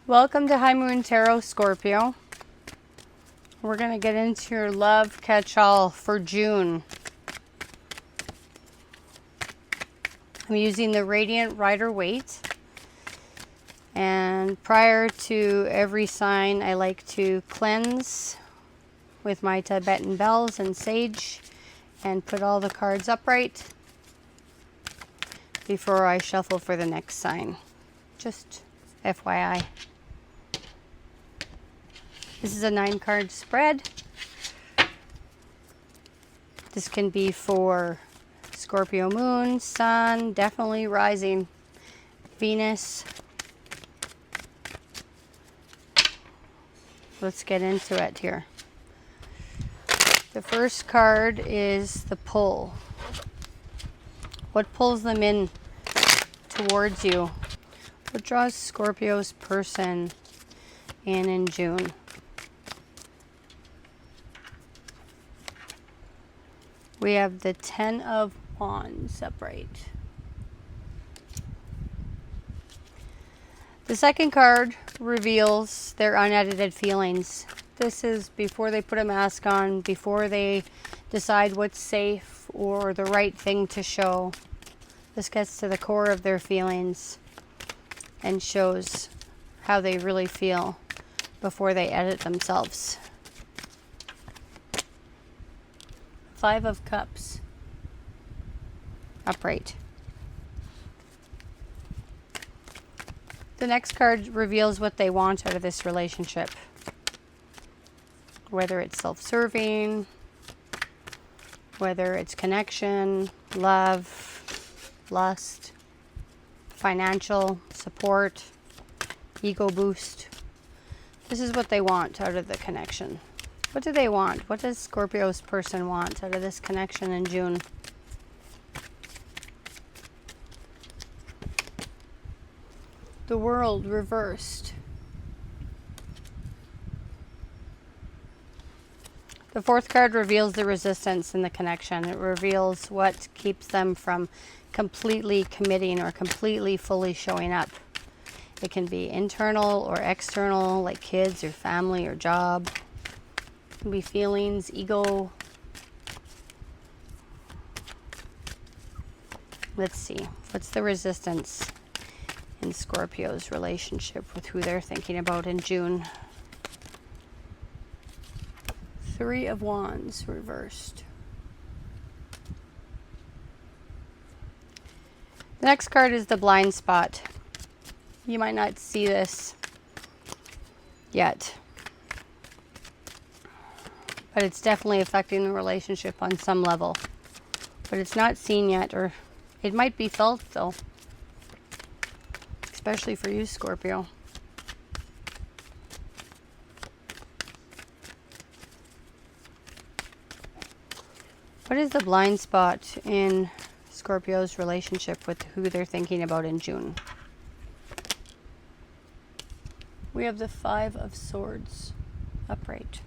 Welcome to High Moon Tarot, Scorpio. We're going to get into your love catch-all for June. I'm using the Radiant Rider-Waite. And prior to every sign, I like to cleanse with my Tibetan bells and sage and put all the cards upright before I shuffle for the next sign. Just FYI. This is a 9-card spread. This can be for Scorpio moon, sun, definitely rising, Venus. Let's get into it here. The first card is the pull. What pulls them in towards you? What draws Scorpio's person in June? We have the 10 of Wands upright. The second card reveals their unedited feelings. This is before they put a mask on, before they decide what's safe or the right thing to show. This gets to the core of their feelings and shows how they really feel before they edit themselves. 5 of Cups upright. The next card reveals what they want out of this relationship. Whether it's self-serving, whether it's connection, love, lust, financial support, ego boost. This is what they want out of the connection. What do they want? What does Scorpio's person want out of this connection in June? The World reversed. The fourth card reveals the resistance in the connection. It reveals what keeps them from completely committing or completely fully showing up. It can be internal or external, like kids or family or job. It can be feelings, ego. Let's see. What's the resistance in Scorpio's relationship with who they're thinking about in June? 3 of Wands reversed. The next card is the blind spot. You might not see this yet, but it's definitely affecting the relationship on some level. But it's not seen yet, or it might be felt though, especially for you, Scorpio. What is the blind spot in Scorpio's relationship with who they're thinking about in June? We have the 5 of Swords upright.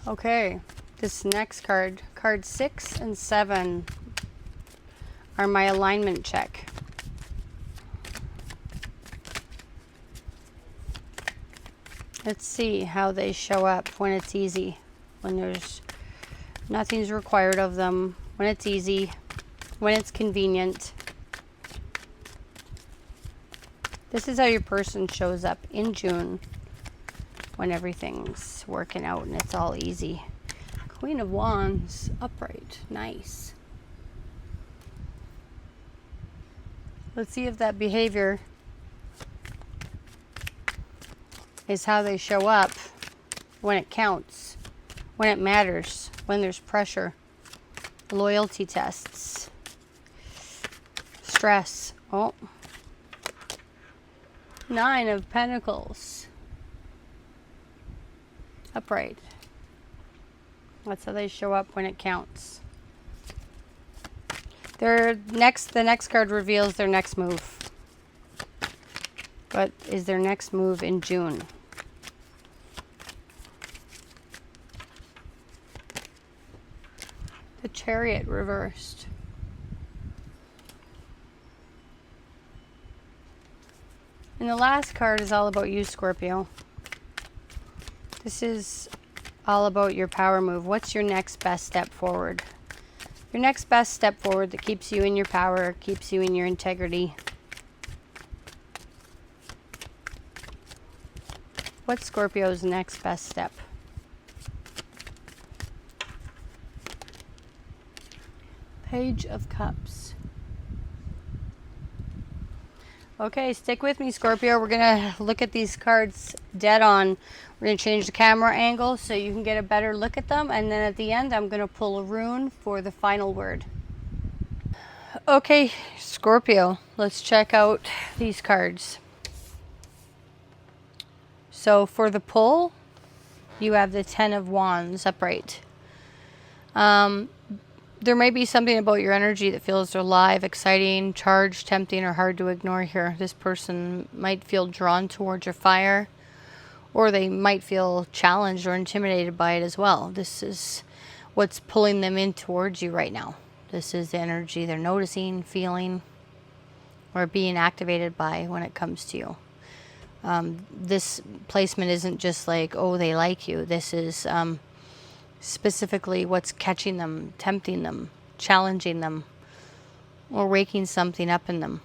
Okay, this next card, card 6 and 7, are my alignment check. Let's see how they show up when it's easy, when there's nothing's required of them, when it's easy, when it's convenient. This is how your person shows up in June when everything's working out and it's all easy. Queen of Wands upright. Nice. Let's see if that behavior is how they show up when it counts, when it matters, when there's pressure, loyalty tests, stress. Oh, 9 of Pentacles upright. That's how they show up when it counts. The next card reveals their next move. What is their next move in June? The Chariot reversed. And the last card is all about you, Scorpio. This is all about your power move. What's your next best step forward? Your next best step forward that keeps you in your power, keeps you in your integrity. What's Scorpio's next best step? Page of Cups. Okay, stick with me, Scorpio. We're going to look at these cards dead on. We're going to change the camera angle so you can get a better look at them. And then at the end, I'm going to pull a rune for the final word. Okay, Scorpio, let's check out these cards. So for the pull, you have the Ten of Wands upright. There may be something about your energy that feels alive, exciting, charged, tempting, or hard to ignore here. This person might feel drawn towards your fire, or they might feel challenged or intimidated by it as well. This is what's pulling them in towards you right now. This is the energy they're noticing, feeling, or being activated by when it comes to you. This placement isn't just like, oh, they like you. This is specifically what's catching them, tempting them, challenging them, or waking something up in them.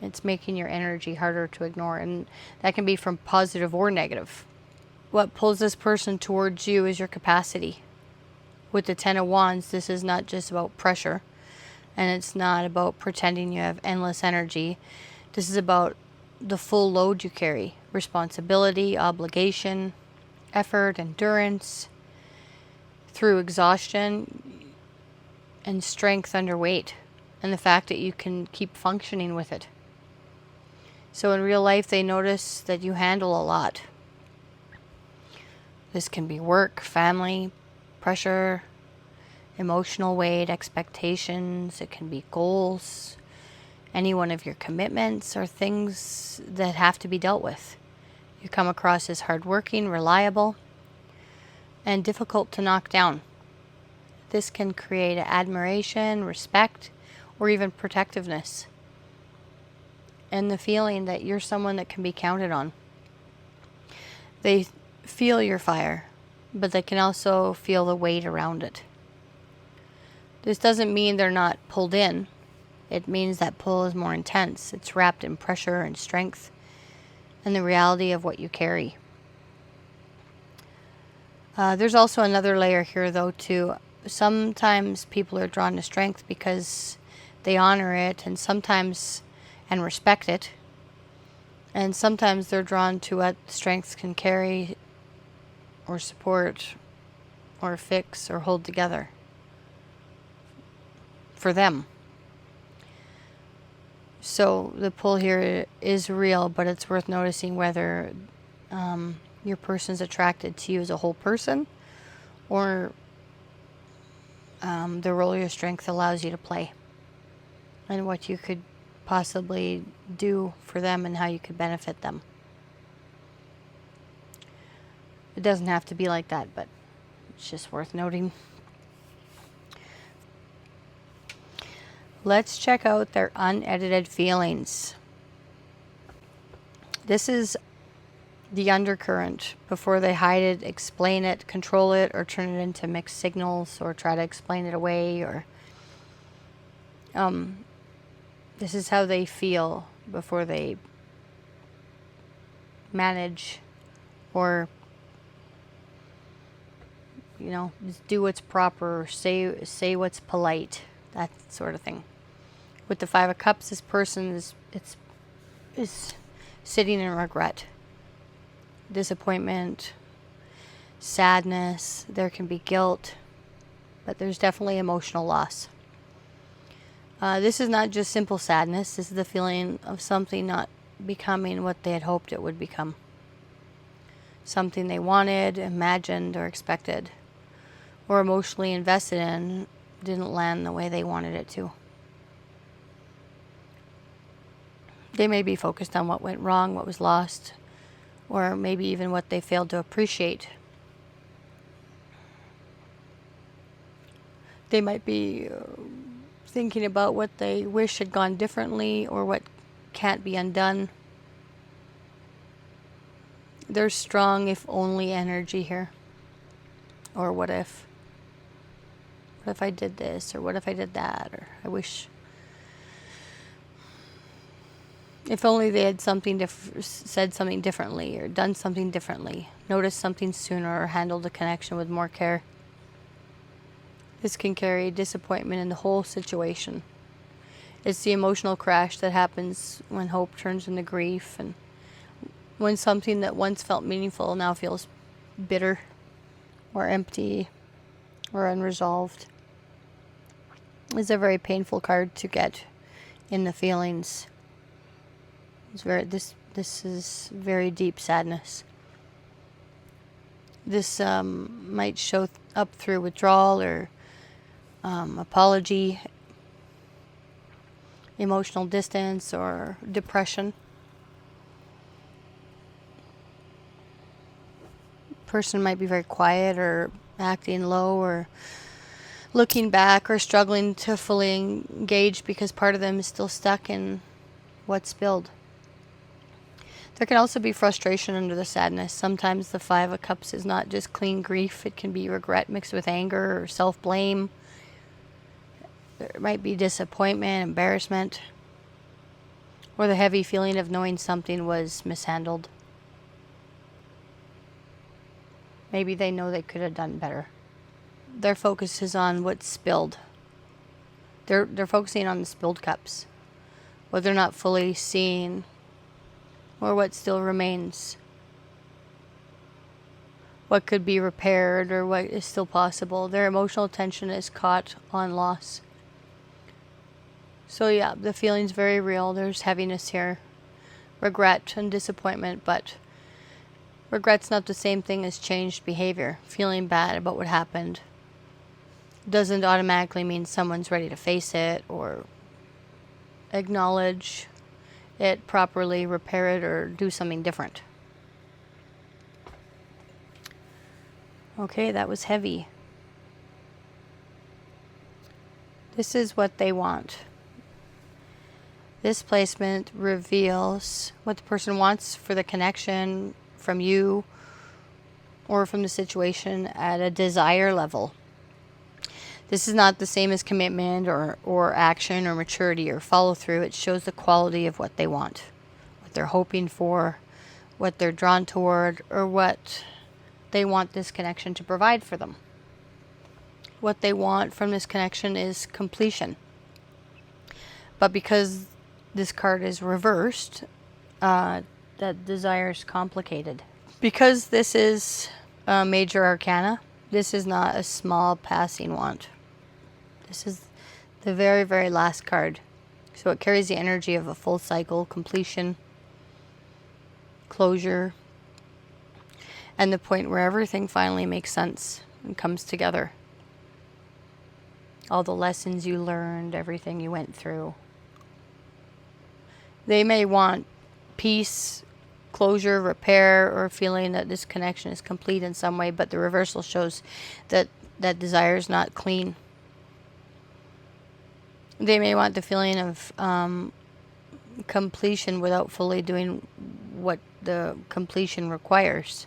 It's making your energy harder to ignore, and that can be from positive or negative. What pulls this person towards you is your capacity. With the Ten of Wands, this is not just about pressure, and it's not about pretending you have endless energy. This is about the full load you carry. Responsibility, obligation, effort, endurance, through exhaustion and strength under weight, and the fact that you can keep functioning with it. So in real life, they notice that you handle a lot. This can be work, family, pressure, emotional weight, expectations. It can be goals, any one of your commitments, or things that have to be dealt with. You come across as hardworking, reliable, and difficult to knock down. This can create admiration, respect, or even protectiveness, and the feeling that you're someone that can be counted on. They feel your fire, but they can also feel the weight around it. This doesn't mean they're not pulled in. It means that pull is more intense. It's wrapped in pressure and strength and the reality of what you carry. There's also another layer here, though, too. Sometimes people are drawn to strength because they honor it, and respect it. And sometimes they're drawn to what strength can carry or support or fix or hold together for them. So the pull here is real, but it's worth noticing whether your person's attracted to you as a whole person, or the role your strength allows you to play, and what you could possibly do for them and how you could benefit them. It doesn't have to be like that, but it's just worth noting. Let's check out their unedited feelings. This is the undercurrent before they hide it, explain it, control it, or turn it into mixed signals, or try to explain it away, or this is how they feel before they manage or just do what's proper, or say what's polite, that sort of thing. With the Five of Cups, this person is sitting in regret, disappointment, sadness. There can be guilt, but there's definitely emotional loss. This is not just simple sadness. This is the feeling of something not becoming what they had hoped it would become. Something they wanted, imagined, or expected, or emotionally invested in didn't land the way they wanted it to. They may be focused on what went wrong, what was lost, or maybe even what they failed to appreciate. They might be thinking about what they wish had gone differently, or what can't be undone. There's strong if only energy here. Or what if I did this, or what if I did that, or I wish. If only they had said something differently, or done something differently, noticed something sooner, or handled the connection with more care. This can carry disappointment in the whole situation. It's the emotional crash that happens when hope turns into grief, and when something that once felt meaningful now feels bitter, or empty, or unresolved. It's a very painful card to get in the feelings. This is very deep sadness. This might show up through withdrawal or apology, emotional distance, or depression. Person might be very quiet or acting low or looking back or struggling to fully engage because part of them is still stuck in what's spilled. There can also be frustration under the sadness. Sometimes the Five of Cups is not just clean grief. It can be regret mixed with anger or self-blame. There might be disappointment, embarrassment, or the heavy feeling of knowing something was mishandled. Maybe they know they could have done better. Their focus is on what's spilled. They're focusing on the spilled cups. What they're not fully seeing, or what still remains. What could be repaired, or what is still possible. Their emotional attention is caught on loss. So yeah, the feeling's very real. There's heaviness here. Regret and disappointment, but regret's not the same thing as changed behavior. Feeling bad about what happened doesn't automatically mean someone's ready to face it or acknowledge it properly, repair it, or do something different. Okay, that was heavy. This is what they want. This placement reveals what the person wants for the connection from you or from the situation at a desire level. This is not the same as commitment or action or maturity or follow through. It shows the quality of what they want, what they're hoping for, what they're drawn toward, or what they want this connection to provide for them. What they want from this connection is completion. But because this card is reversed, that desire is complicated. Because this is a major arcana, this is not a small passing want. This is the very, very last card. So it carries the energy of a full cycle, completion, closure, and the point where everything finally makes sense and comes together. All the lessons you learned, everything you went through. They may want peace, closure, repair, or feeling that this connection is complete in some way, but the reversal shows that that desire is not clean. They may want the feeling of completion without fully doing what the completion requires.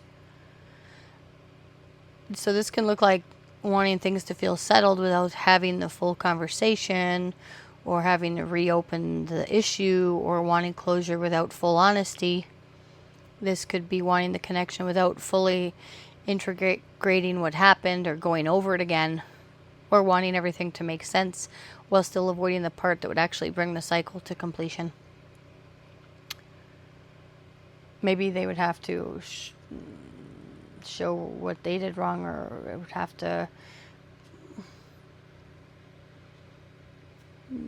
So this can look like wanting things to feel settled without having the full conversation, or having to reopen the issue, or wanting closure without full honesty. This could be wanting the connection without fully integrating what happened or going over it again, or wanting everything to make sense while still avoiding the part that would actually bring the cycle to completion. Maybe they would have to show what they did wrong, or it would have to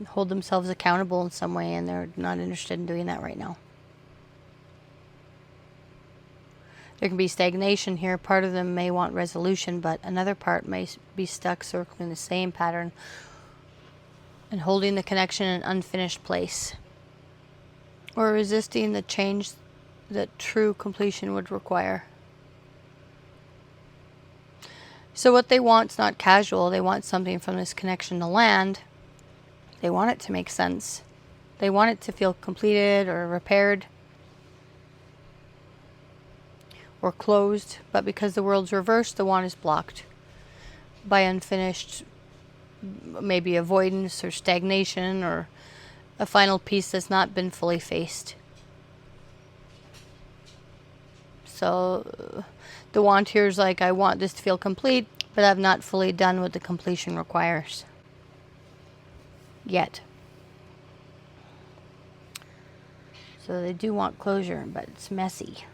hold themselves accountable in some way, and they're not interested in doing that right now. There can be stagnation here. Part of them may want resolution, but another part may be stuck circling the same pattern and holding the connection in an unfinished place, or resisting the change that true completion would require. So what they want is not casual. They want something from this connection to land. They want it to make sense. They want it to feel completed or repaired. or closed, but because the world's reversed, the wand is blocked by unfinished, maybe avoidance or stagnation, or a final piece that's not been fully faced. So the wand here is like, I want this to feel complete, but I've not fully done what the completion requires yet. So they do want closure, but it's messy.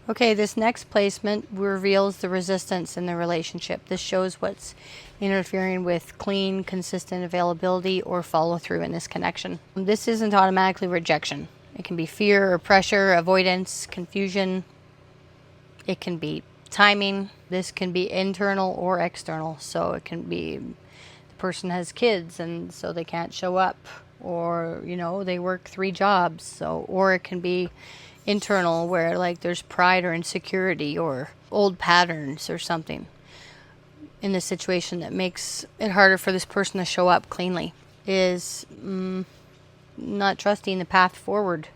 Okay, this next placement reveals the resistance in the relationship. This shows what's interfering with clean, consistent availability or follow through in this connection. This isn't automatically rejection. It can be fear or pressure, avoidance, confusion. It can be timing. This can be internal or external. So it can be the person has kids and so they can't show up, or, you know, they work 3 jobs. So, or it can be internal, where like there's pride or insecurity or old patterns or something in the situation that makes it harder for this person to show up cleanly, is not trusting the path forward.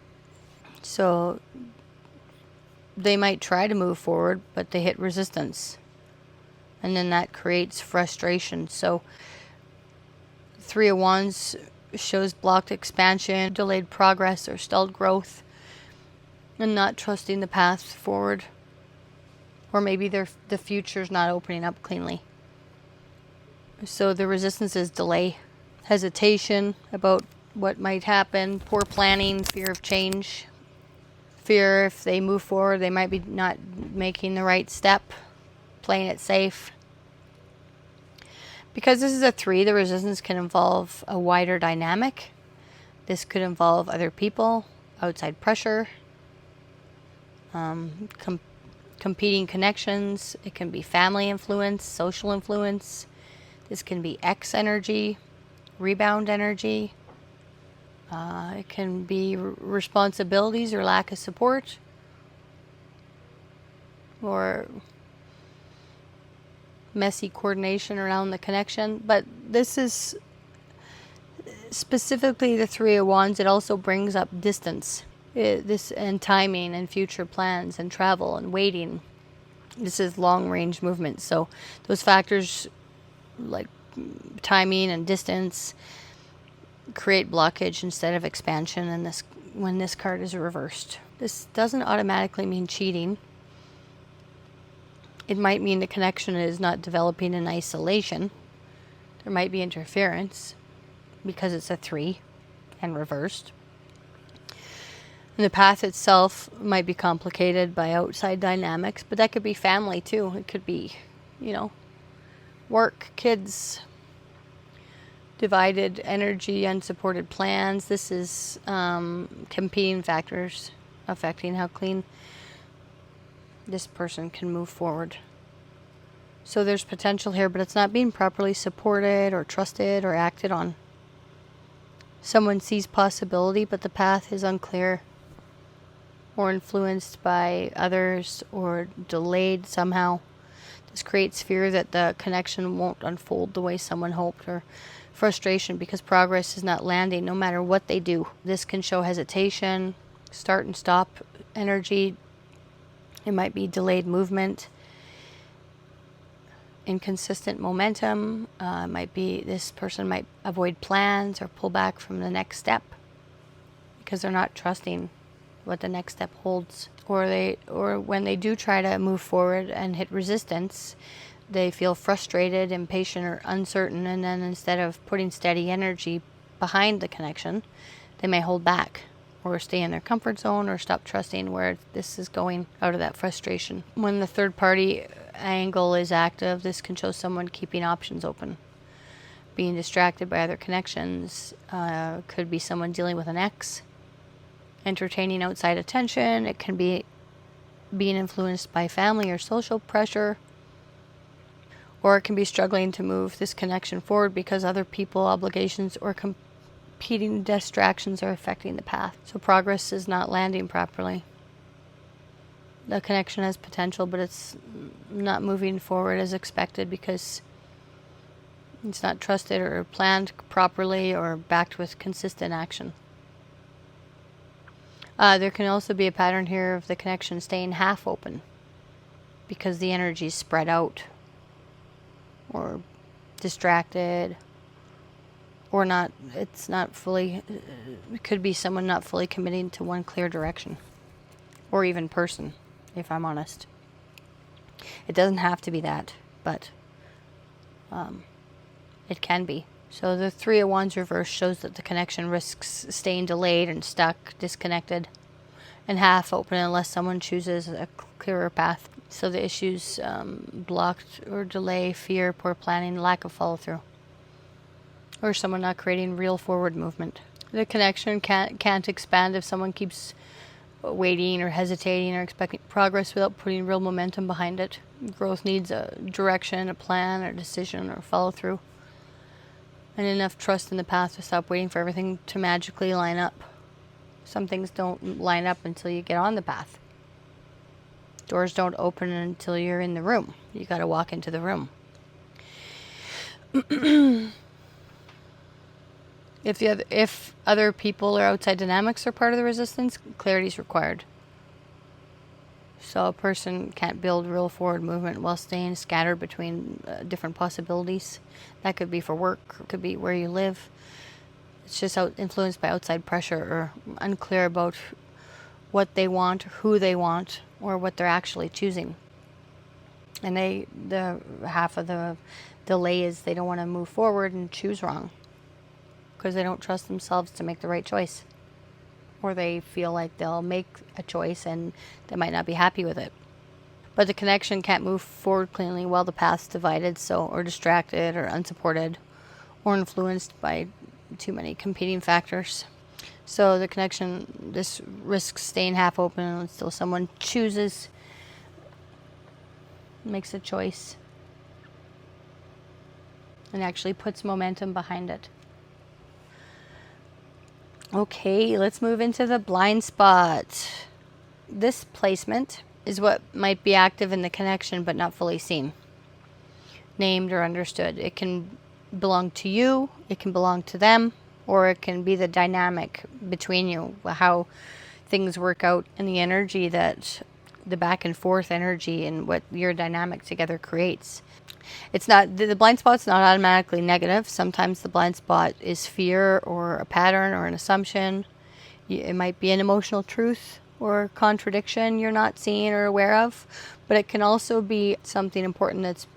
So they might try to move forward, but they hit resistance, and then that creates frustration. So 3 of Wands shows blocked expansion, delayed progress, or stalled growth, and not trusting the path forward, or maybe the future's not opening up cleanly. So the resistance is delay, hesitation about what might happen, poor planning, fear of change, fear if they move forward they might be not making the right step, playing it safe. Because this is a 3, the resistance can involve a wider dynamic. This could involve other people, outside pressure, competing connections. It can be family influence, social influence. This can be X energy, rebound energy. It can be responsibilities or lack of support, or messy coordination around the connection. But this is specifically the 3 of Wands. It also brings up distance. This and timing and future plans and travel and waiting. This is long range movement. So those factors like timing and distance create blockage instead of expansion, and this when this card is reversed. This doesn't automatically mean cheating. It might mean the connection is not developing in isolation. There might be interference because it's a 3 and reversed. And the path itself might be complicated by outside dynamics, but that could be family too. It could be, you know, work, kids, divided energy, unsupported plans. This is competing factors affecting how clean this person can move forward. So there's potential here, but it's not being properly supported or trusted or acted on. Someone sees possibility, but the path is unclear, or influenced by others, or delayed somehow. This creates fear that the connection won't unfold the way someone hoped, or frustration because progress is not landing no matter what they do. This can show hesitation, start and stop energy. It might be delayed movement, inconsistent momentum. Might be this person might avoid plans or pull back from the next step because they're not trusting what the next step holds, or when they do try to move forward and hit resistance, they feel frustrated, impatient, or uncertain, and then instead of putting steady energy behind the connection, they may hold back or stay in their comfort zone or stop trusting where this is going out of that frustration. When the third party angle is active, this can show someone keeping options open, being distracted by other connections. Could be someone dealing with an ex, entertaining outside attention. It can be being influenced by family or social pressure, or it can be struggling to move this connection forward because other people, obligations, or competing distractions are affecting the path. So progress is not landing properly. The connection has potential, but it's not moving forward as expected because it's not trusted or planned properly or backed with consistent action. There can also be a pattern here of the connection staying half open because the energy is spread out or distracted, or not. It's not fully. It could be someone not fully committing to one clear direction, or even person, if I'm honest. It doesn't have to be that, but it can be. So the Three of Wands reverse shows that the connection risks staying delayed and stuck, disconnected, and half open unless someone chooses a clearer path. So the issues blocked or delay, fear, poor planning, lack of follow through, or someone not creating real forward movement. The connection can't expand if someone keeps waiting or hesitating or expecting progress without putting real momentum behind it. Growth needs a direction, a plan, or decision, or follow through, and enough trust in the path to stop waiting for everything to magically line up. Some things don't line up until you get on the path. Doors don't open until you're in the room. You got to walk into the room. If other people or outside dynamics are part of the resistance, clarity is required. So a person can't build real forward movement while staying scattered between different possibilities. That could be for work, it could be where you live. It's just influenced by outside pressure or unclear about what they want, who they want, or what they're actually choosing. And the half of the delay is they don't want to move forward and choose wrong because they don't trust themselves to make the right choice. Or they feel like they'll make a choice and they might not be happy with it. But the connection can't move forward cleanly while the path's divided, or distracted, or unsupported, or influenced by too many competing factors. So the connection, this risks staying half open until someone chooses, makes a choice, and actually puts momentum behind it. Okay, let's move into the blind spot. This placement is what might be active in the connection but not fully seen, named or understood. It can belong to you, it can belong to them, or it can be the dynamic between you, how things work out, and the energy that the back and forth energy and what your dynamic together creates. It's not, the blind spot's not automatically negative. Sometimes the blind spot is fear or a pattern or an assumption. It might be an emotional truth or contradiction you're not seeing or aware of, but it can also be something important that's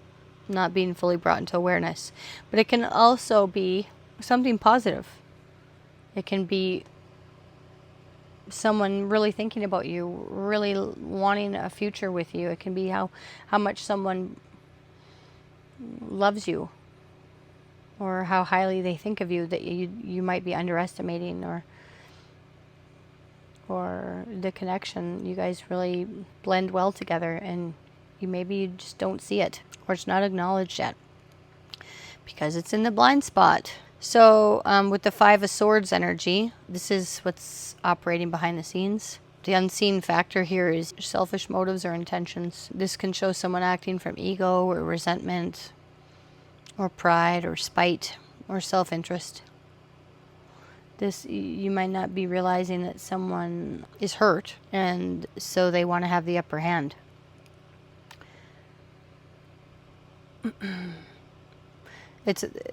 not being fully brought into awareness. But it can also be something positive. It can be someone really thinking about you, really wanting a future with you. It can be how much someone loves you, or how highly they think of you that you might be underestimating, or the connection. You guys really blend well together, and you just don't see it, or it's not acknowledged yet because it's in the blind spot. So with the Five of Swords energy, this is what's operating behind the scenes. The unseen factor here is selfish motives or intentions. This can show someone acting from ego or resentment or pride or spite or self-interest. This, you might not be realizing that someone is hurt, and so they want to have the upper hand.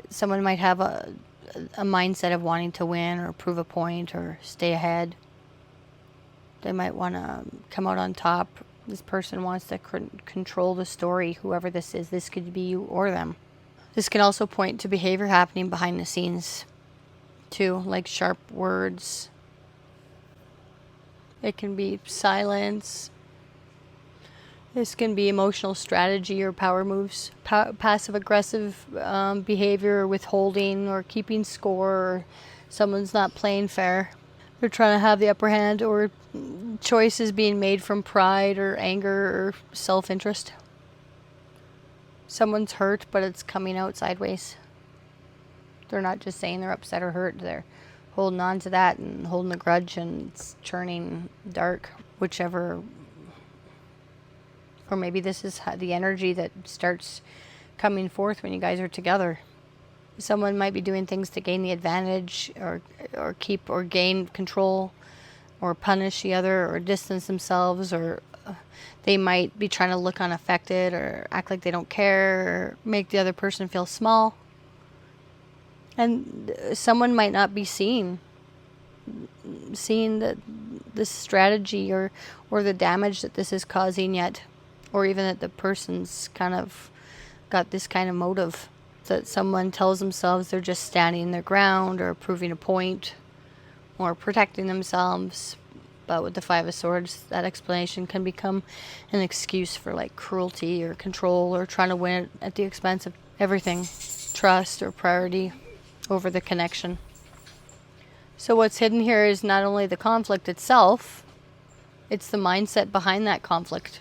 Someone might have a mindset of wanting to win or prove a point or stay ahead. They might want to come out on top. This person wants to control the story, whoever this is. This could be you or them. This can also point to behavior happening behind the scenes too, like sharp words. It can be silence. This can be emotional strategy or power moves, passive-aggressive behavior, or withholding or keeping score, or someone's not playing fair. They're trying to have the upper hand, or choices being made from pride or anger or self-interest. Someone's hurt, but it's coming out sideways. They're not just saying they're upset or hurt. They're holding on to that and holding a grudge, and it's turning dark, whichever. Or maybe this is the energy that starts coming forth when you guys are together. Someone might be doing things to gain the advantage, or keep or gain control or punish the other or distance themselves, or they might be trying to look unaffected or act like they don't care or make the other person feel small. And someone might not be seeing that this strategy or the damage that this is causing yet, or even that the person's kind of got this kind of motive, that someone tells themselves they're just standing their ground or proving a point or protecting themselves. But with the Five of Swords, that explanation can become an excuse for like cruelty or control or trying to win at the expense of everything, trust or priority over the connection. So what's hidden here is not only the conflict itself, it's the mindset behind that conflict.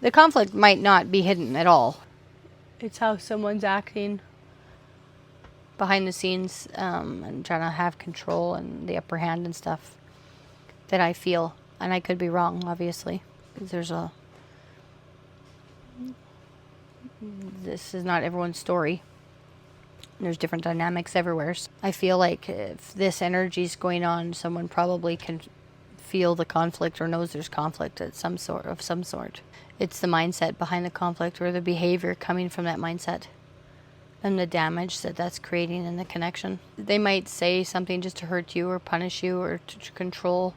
The conflict might not be hidden at all. It's how someone's acting behind the scenes and trying to have control and the upper hand and stuff that I feel. And I could be wrong, obviously, because this is not everyone's story. There's different dynamics everywhere. So I feel like if this energy is going on, someone probably can feel the conflict or knows there's conflict of some sort. It's the mindset behind the conflict or the behavior coming from that mindset and the damage that that's creating in the connection. They might say something just to hurt you or punish you or to control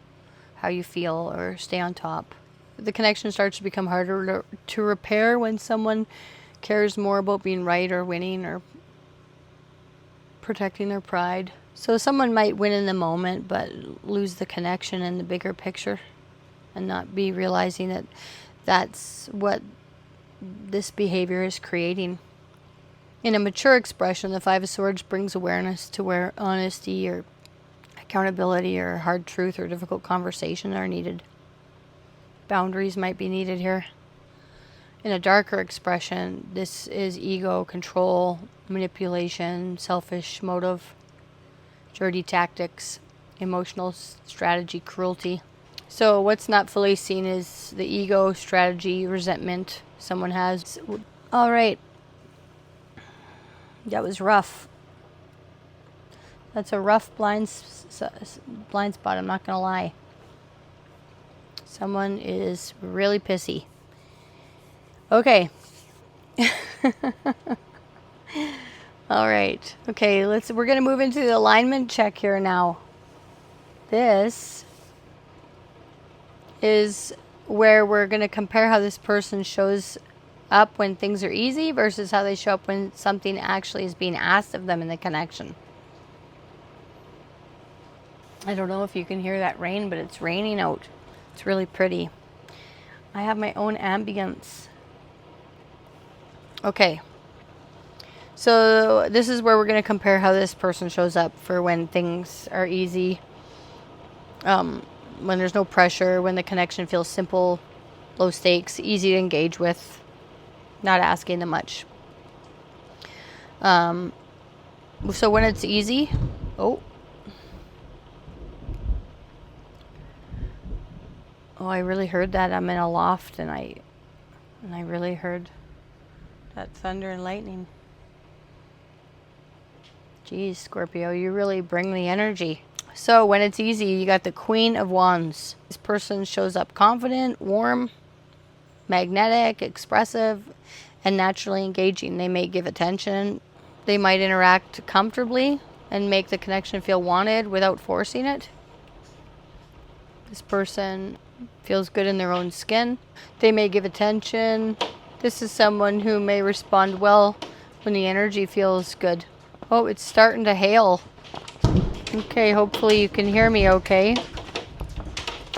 how you feel or stay on top. The connection starts to become harder to repair when someone cares more about being right or winning or protecting their pride. So someone might win in the moment but lose the connection in the bigger picture and not be realizing that that's what this behavior is creating. In a mature expression, the Five of Swords brings awareness to where honesty or accountability or hard truth or difficult conversation are needed. Boundaries might be needed here. In a darker expression, this is ego, control, manipulation, selfish motive, dirty tactics, emotional strategy, cruelty. So what's not fully seen is the ego, strategy, resentment someone has. All right. That was rough. That's a rough blind spot, I'm not going to lie. Someone is really pissy. Okay. All right. Okay, we're going to move into the alignment check here now. This is where we're going to compare how this person shows up when things are easy versus how they show up when something actually is being asked of them in the connection. I don't know if you can hear that rain, but it's raining out. It's really pretty. I have my own ambience. Okay. So this is where we're going to compare how this person shows up for when things are easy. When there's no pressure, when the connection feels simple, low stakes, easy to engage with, not asking them much. So when it's easy, I really heard that. I'm in a loft and I really heard that thunder and lightning. Geez, Scorpio, you really bring the energy. So when it's easy, you got the Queen of Wands. This person shows up confident, warm, magnetic, expressive, and naturally engaging. They may give attention. They might interact comfortably and make the connection feel wanted without forcing it. This person feels good in their own skin. They may give attention. This is someone who may respond well when the energy feels good. Oh, it's starting to hail. Okay, hopefully you can hear me okay.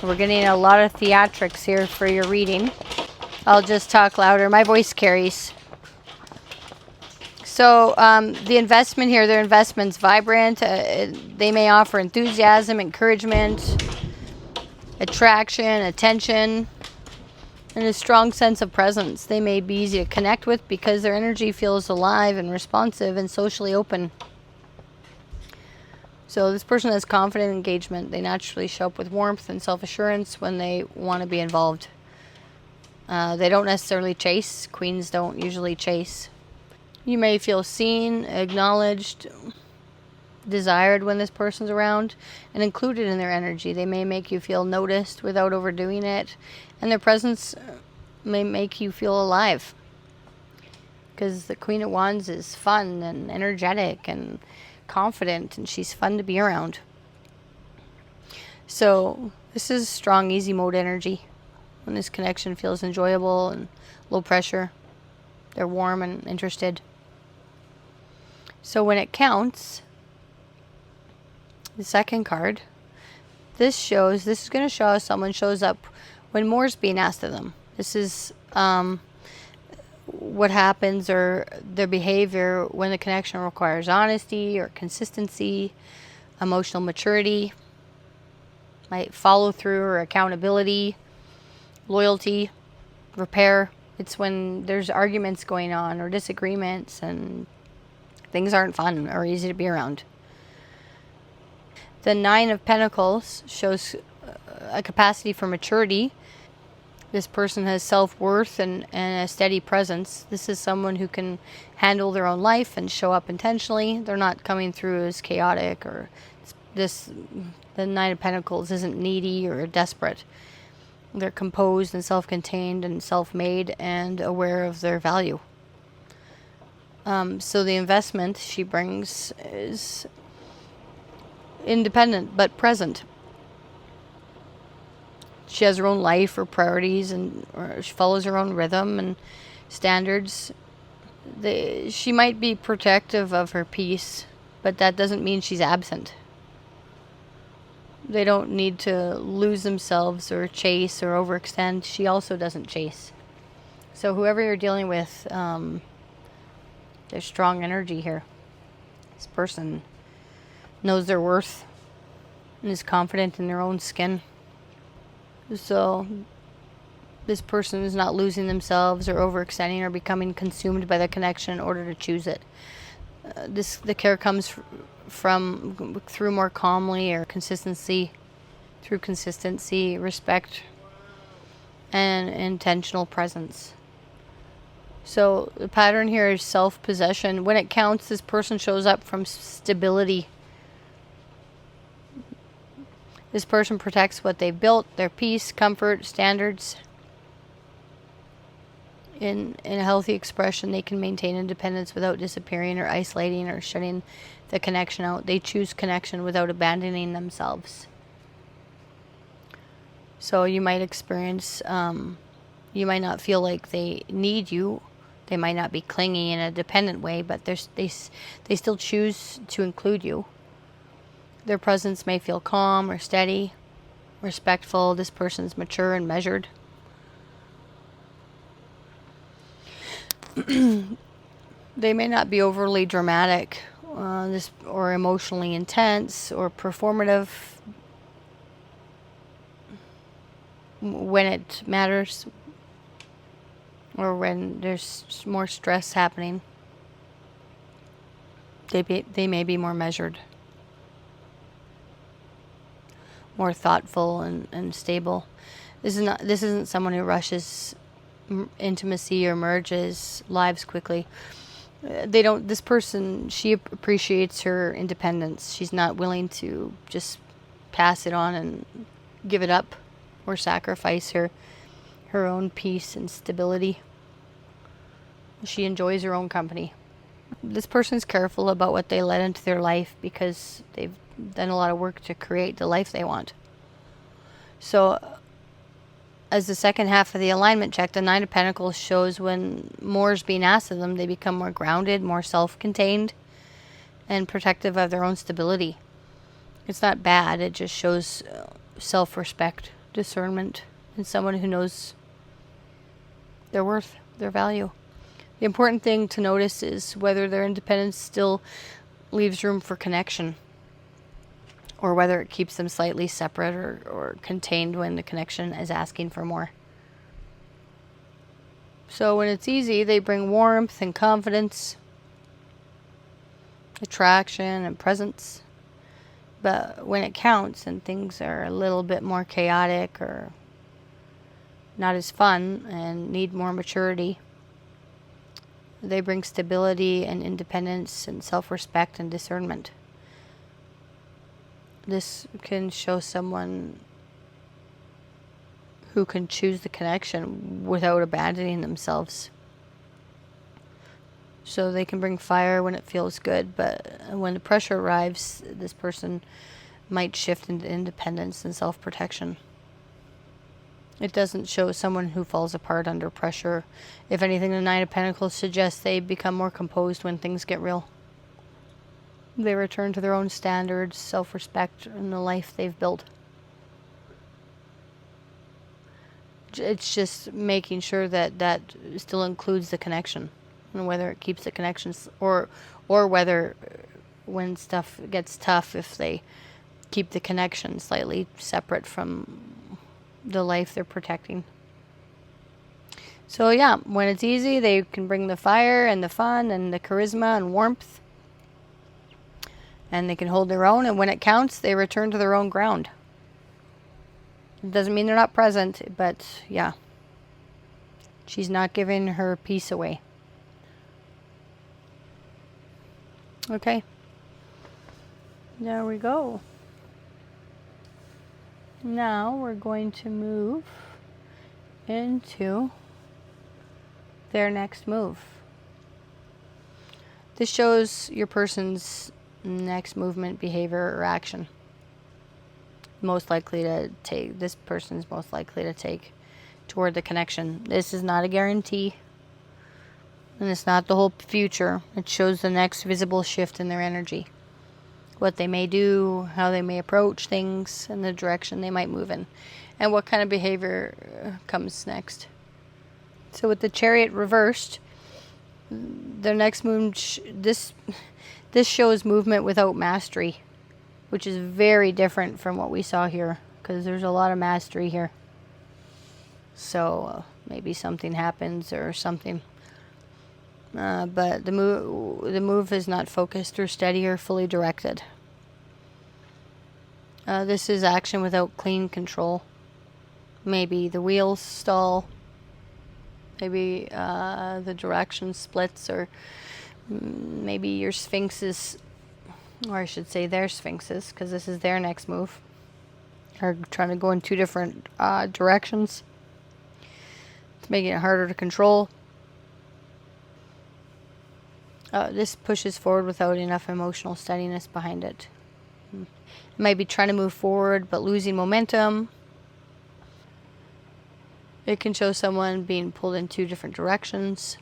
We're getting a lot of theatrics here for your reading. I'll just talk louder. My voice carries. So the investment here, their investment's vibrant. They may offer enthusiasm, encouragement, attraction, attention, and a strong sense of presence. They may be easy to connect with because their energy feels alive and responsive and socially open. So this person has confident engagement. They naturally show up with warmth and self-assurance when they want to be involved. They don't necessarily chase. Queens don't usually chase. You may feel seen, acknowledged, desired when this person's around and included in their energy. They may make you feel noticed without overdoing it, and their presence may make you feel alive. Because the Queen of Wands is fun and energetic and confident, and she's fun to be around. So this is strong, easy mode energy. When this connection feels enjoyable and low pressure, they're warm and interested. So when it counts, the second card, this is going to show how someone shows up when more is being asked of them. This is what happens, or their behavior when the connection requires honesty or consistency, emotional maturity, might follow through or accountability, loyalty, repair. It's when there's arguments going on or disagreements and things aren't fun or easy to be around. The Nine of Pentacles shows a capacity for maturity. This person has self-worth and a steady presence. This is someone who can handle their own life and show up intentionally. They're not coming through as chaotic, or the Nine of Pentacles isn't needy or desperate. They're composed and self-contained and self-made and aware of their value. So the investment she brings is independent but present. She has her own life or priorities, or she follows her own rhythm and standards. She might be protective of her peace, but that doesn't mean she's absent. They don't need to lose themselves or chase or overextend. She also doesn't chase. So whoever you're dealing with, there's strong energy here. This person knows their worth and is confident in their own skin. So this person is not losing themselves or overextending or becoming consumed by the connection in order to choose it. The care comes through more calmly, or through consistency, respect, and intentional presence. So the pattern here is self-possession. When it counts, this person shows up from stability. This person protects what they've built, their peace, comfort, standards. In a healthy expression, they can maintain independence without disappearing or isolating or shutting the connection out. They choose connection without abandoning themselves. So you might experience, you might not feel like they need you. They might not be clingy in a dependent way, but they still choose to include you. Their presence may feel calm or steady, respectful. This person's mature and measured. They may not be overly dramatic, or emotionally intense or performative when it matters, or when there's more stress happening. They may be more measured, more thoughtful and stable. This isn't someone who rushes intimacy or merges lives quickly. This person, she appreciates her independence. She's not willing to just pass it on and give it up or sacrifice her own peace and stability. She enjoys her own company. This person's careful about what they let into their life because they've done a lot of work to create the life they want. So as the second half of the alignment check, the Nine of Pentacles shows when more is being asked of them, they become more grounded, more self-contained, and protective of their own stability. It's not bad. It just shows self-respect, discernment, and someone who knows their worth, their value. The important thing to notice is whether their independence still leaves room for connection, or whether it keeps them slightly separate or contained when the connection is asking for more. So when it's easy, they bring warmth and confidence, attraction and presence. But when it counts and things are a little bit more chaotic or not as fun and need more maturity, they bring stability and independence and self-respect and discernment. This can show someone who can choose the connection without abandoning themselves. So they can bring fire when it feels good, but when the pressure arrives, this person might shift into independence and self-protection. It doesn't show someone who falls apart under pressure. If anything, the Nine of Pentacles suggests they become more composed when things get real. They return to their own standards, self-respect, and the life they've built. It's just making sure that that still includes the connection, and whether it keeps the connections, or whether when stuff gets tough, if they keep the connection slightly separate from the life they're protecting. So yeah, when it's easy, they can bring the fire and the fun and the charisma and warmth, and they can hold their own, and when it counts, they return to their own ground. It doesn't mean they're not present, but yeah, she's not giving her peace away. Okay, there we go. Now we're going to move into their next move. This shows your person's next movement, behavior, or action. Most likely to take, this person's most likely to take toward the connection. This is not a guarantee, and it's not the whole future. It shows the next visible shift in their energy, what they may do, how they may approach things, and the direction they might move in, and what kind of behavior comes next. So with the Chariot reversed, their next move, this shows movement without mastery, which is very different from what we saw here, because there's a lot of mastery here. So maybe something happens or something, but the move is not focused or steady or fully directed. This is action without clean control. Maybe the wheels stall. Maybe the direction splits, or maybe your sphinxes, or I should say their sphinxes, because this is their next move, are trying to go in two different directions. It's making it harder to control. This pushes forward without enough emotional steadiness behind it. It might be trying to move forward but losing momentum. It can show someone being pulled in two different directions,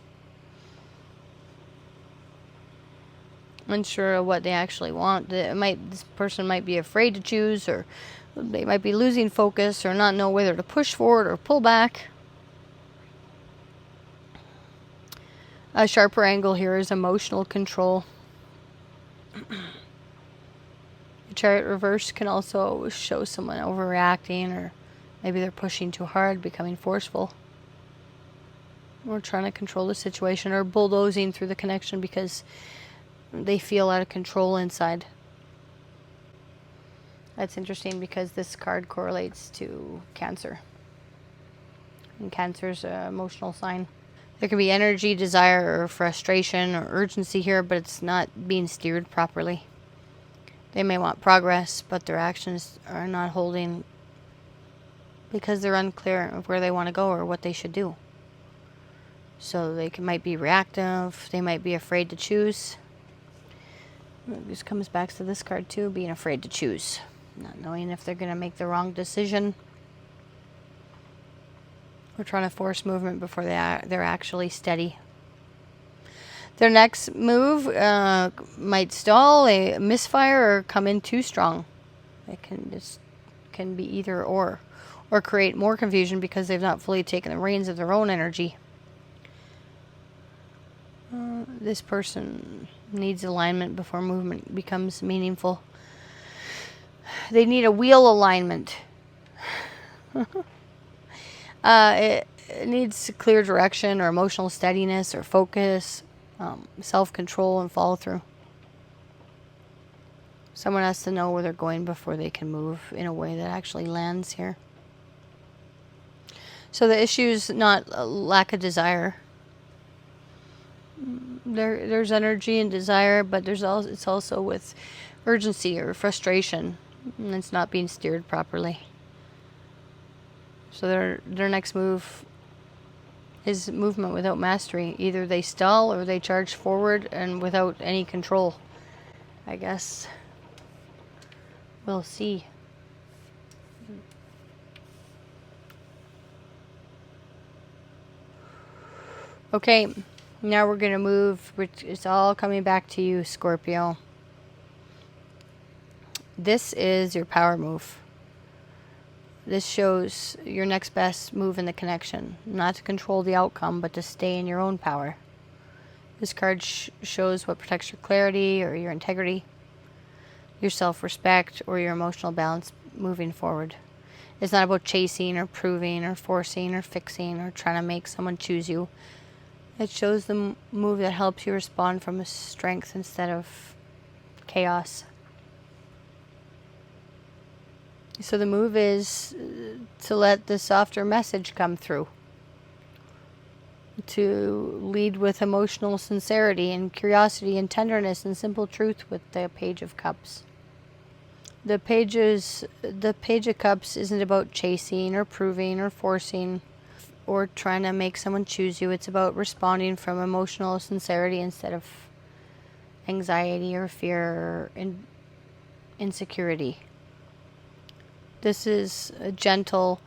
unsure of what they actually want. This person might be afraid to choose, or they might be losing focus, or not know whether to push forward or pull back. A sharper angle here is emotional control. The Chariot reverse can also show someone overreacting, or maybe they're pushing too hard, becoming forceful, or trying to control the situation, or bulldozing through the connection because they feel out of control inside. That's interesting because this card correlates to Cancer, and Cancer's an emotional sign. There can be energy, desire, or frustration, or urgency here, but it's not being steered properly. They may want progress, but their actions are not holding because they're unclear of where they want to go or what they should do. So they might be reactive. They might be afraid to choose. This comes back to this card too, being afraid to choose, not knowing if they're going to make the wrong decision. We're trying to force movement before they're actually steady. Their next move might stall, a misfire, or come in too strong. It can be either or create more confusion because they've not fully taken the reins of their own energy. This person needs alignment before movement becomes meaningful. They need a wheel alignment. It needs clear direction, or emotional steadiness, or focus, self-control, and follow-through. Someone has to know where they're going before they can move in a way that actually lands here. So the issue is not a lack of desire. There's energy and desire, but it's also with urgency or frustration. and it's not being steered properly. So their next move is movement without mastery. Either they stall or they charge forward and without any control. I guess we'll see. Okay, now we're going to move, which is all coming back to you, Scorpio. This is your power move. This shows your next best move in the connection. Not to control the outcome, but to stay in your own power. This card shows what protects your clarity or your integrity, your self-respect, or your emotional balance moving forward. It's not about chasing or proving or forcing or fixing or trying to make someone choose you. It shows the move that helps you respond from a strength instead of chaos. So the move is to let the softer message come through. To lead with emotional sincerity and curiosity and tenderness and simple truth with the Page of Cups. The Page of Cups isn't about chasing or proving or forcing or trying to make someone choose you. It's about responding from emotional sincerity instead of anxiety or fear or insecurity. This is gentle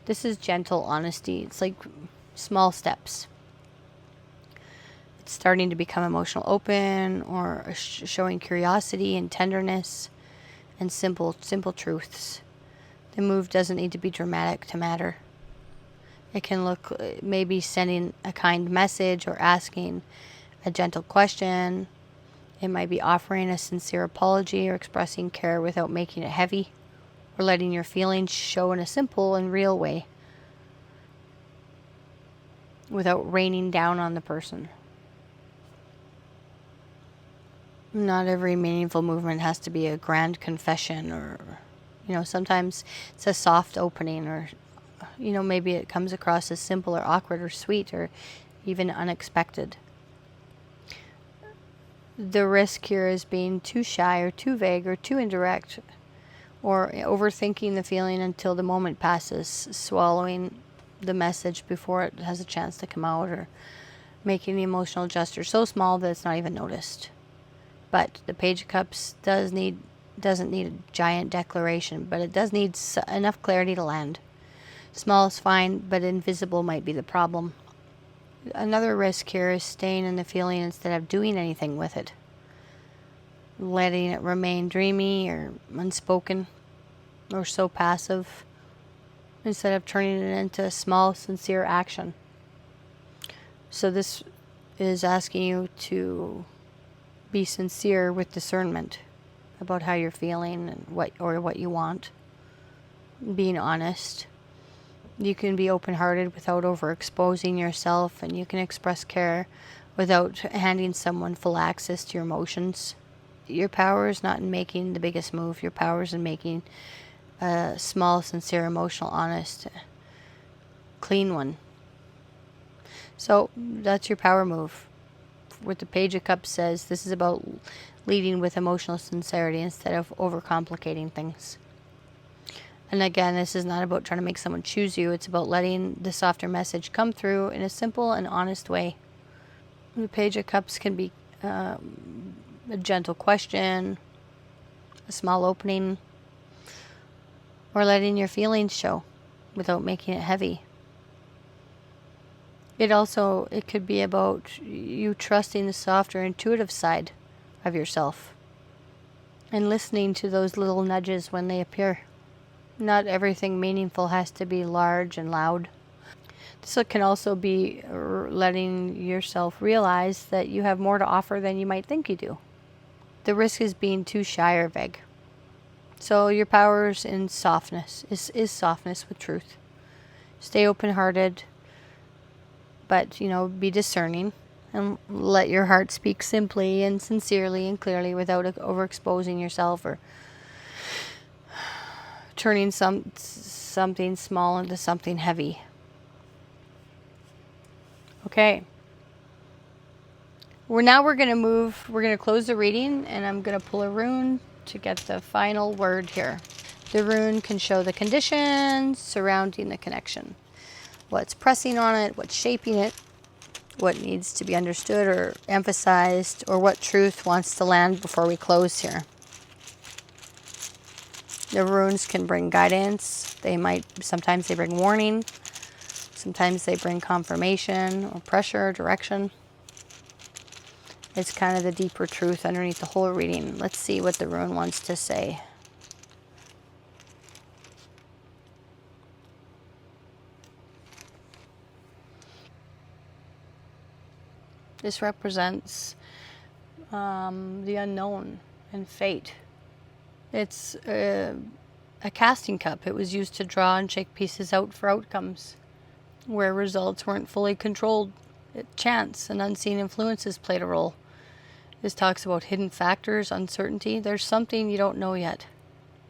honesty. It's like small steps. It's starting to become emotional open or showing curiosity and tenderness and simple truths. The move doesn't need to be dramatic to matter. It can look maybe sending a kind message or asking a gentle question. It might be offering a sincere apology or expressing care without making it heavy, or letting your feelings show in a simple and real way without raining down on the person. Not every meaningful movement has to be a grand confession, or sometimes it's a soft opening, or maybe it comes across as simple or awkward or sweet or even unexpected. The risk here is being too shy or too vague or too indirect, or overthinking the feeling until the moment passes, swallowing the message before it has a chance to come out, or making the emotional gesture so small that it's not even noticed. But the Page of Cups doesn't need a giant declaration, but it does need enough clarity to land. Small is fine, but invisible might be the problem. Another risk here is staying in the feeling instead of doing anything with it. Letting it remain dreamy or unspoken or so passive instead of turning it into small, sincere action. So this is asking you to be sincere with discernment about how you're feeling and what you want. Being honest. You can be open-hearted without overexposing yourself, and you can express care without handing someone full access to your emotions. Your power is not in making the biggest move. Your power is in making a small, sincere, emotional, honest, clean one. So that's your power move. What the Page of Cups says, this is about leading with emotional sincerity instead of overcomplicating things. And again, this is not about trying to make someone choose you. It's about letting the softer message come through in a simple and honest way. The Page of Cups can be a gentle question, a small opening, or letting your feelings show without making it heavy. It could be about you trusting the softer, intuitive side of yourself and listening to those little nudges when they appear. Not everything meaningful has to be large and loud. This can also be letting yourself realize that you have more to offer than you might think you do. The risk is being too shy or vague. So your power is in softness, is softness with truth. Stay open-hearted, but, be discerning and let your heart speak simply and sincerely and clearly without overexposing yourself or turning something small into something heavy. Okay. We're going to close the reading, and I'm going to pull a rune to get the final word here. The rune can show the conditions surrounding the connection. What's pressing on it, what's shaping it, what needs to be understood or emphasized, or what truth wants to land before we close here. The runes can bring guidance. Sometimes they bring warning. Sometimes they bring confirmation or pressure, direction. It's kind of the deeper truth underneath the whole reading. Let's see what the rune wants to say. This represents the unknown and fate. It's a casting cup. It was used to draw and shake pieces out for outcomes where results weren't fully controlled. Chance and unseen influences played a role. This talks about hidden factors, uncertainty. There's something you don't know yet.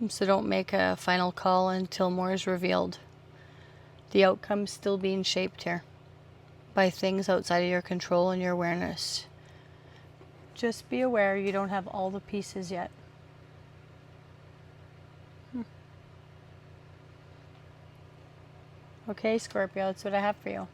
So don't make a final call until more is revealed. The outcome's still being shaped here by things outside of your control and your awareness. Just be aware you don't have all the pieces yet. Okay, Scorpio, that's what I have for you.